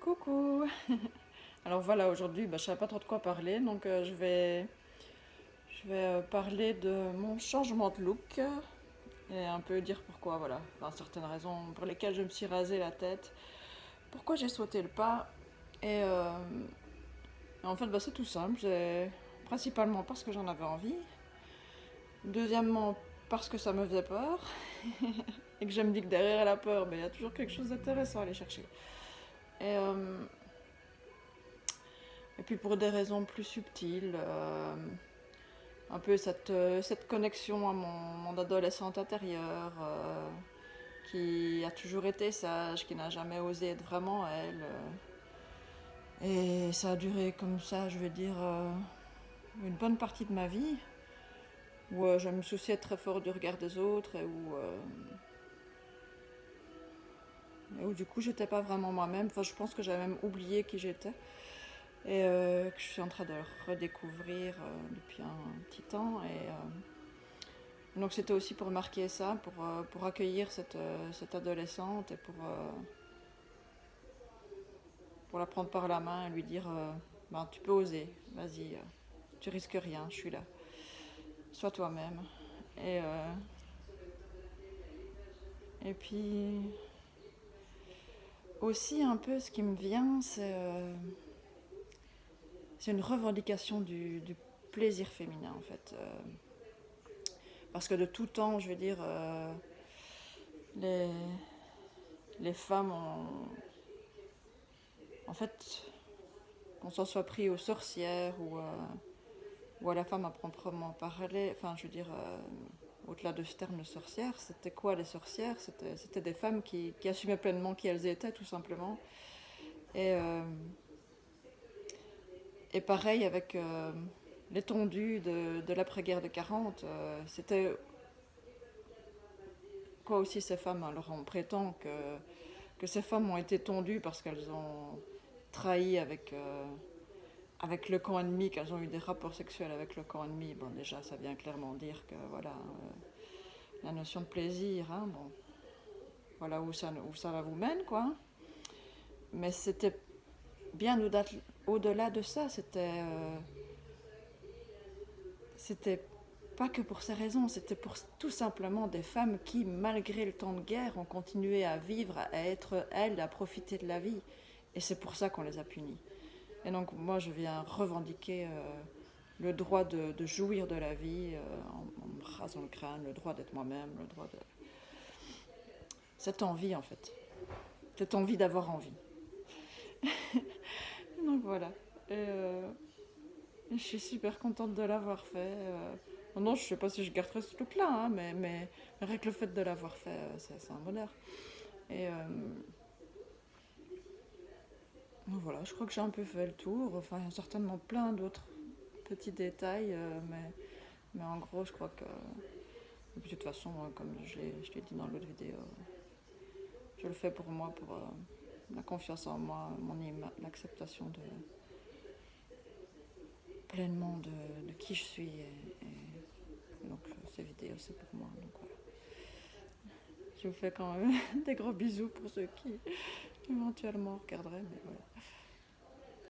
Coucou. Alors voilà, aujourd'hui, je ne savais pas trop de quoi parler, donc je vais parler de mon changement de look et un peu dire pourquoi, voilà, enfin, certaines raisons pour lesquelles je me suis rasé la tête, pourquoi j'ai sauté le pas. Et en fait, c'est tout simple, principalement parce que j'en avais envie, deuxièmement parce que ça me faisait peur, et que je me dis que derrière la peur, il y a toujours quelque chose d'intéressant à aller chercher. Et Et puis pour des raisons plus subtiles, un peu cette connexion à mon adolescente intérieure, qui a toujours été sage, qui n'a jamais osé être vraiment elle. Et ça a duré comme ça, je veux dire, une bonne partie de ma vie, où je me souciais très fort du regard des autres et où du coup j'étais pas vraiment moi-même. Enfin, je pense que j'avais même oublié qui j'étais. Et que je suis en train de redécouvrir depuis un petit temps. Donc c'était aussi pour marquer ça, pour accueillir cette adolescente et pour la prendre par la main et lui dire tu peux oser, vas-y, tu risques rien, je suis là. Sois toi-même. Et, euh, et puis aussi un peu ce qui me vient, c'est une revendication du plaisir féminin en fait. Parce que de tout temps, je veux dire, les, les femmes ont. En fait, qu'on s'en soit pris aux sorcières ou à la femme à proprement parler, enfin, je veux dire, au-delà de ce terme de sorcière, c'était quoi les sorcières? C'était des femmes qui assumaient pleinement qui elles étaient, tout simplement. Et, euh, et pareil avec l'étendue de l'après-guerre de 40, c'était quoi aussi ces femmes? Alors on prétend que ces femmes ont été tondues parce qu'elles ont trahi avec le camp ennemi, qu'elles ont eu des rapports sexuels avec le camp ennemi. Bon, déjà, ça vient clairement dire que, voilà, la notion de plaisir, hein, bon, voilà où ça va vous mène, quoi. Mais c'était bien au-delà de ça, c'était pas que pour ces raisons, c'était pour tout simplement des femmes qui, malgré le temps de guerre, ont continué à vivre, à être elles, à profiter de la vie. Et c'est pour ça qu'on les a punies. Et donc moi, je viens revendiquer le droit de jouir de la vie en me rasant le crâne, le droit d'être moi-même, le droit de. Cette envie, en fait. Cette envie d'avoir envie. Et donc voilà. Et je suis super contente de l'avoir fait. Non, je sais pas si je garderai ce truc-là, hein, mais rien que le fait de l'avoir fait, c'est un bonheur. Et donc voilà, je crois que j'ai un peu fait le tour. Enfin, il y a certainement plein d'autres petits détails, mais en gros, je crois que. Et puis, de toute façon, comme je l'ai dit dans l'autre vidéo, je le fais pour moi, pour la confiance en moi, l'acceptation pleinement de qui je suis. Et donc, ces vidéos, c'est pour moi. Donc, voilà. Je vous fais quand même des gros bisous pour ceux qui éventuellement regarderaient. Mais voilà.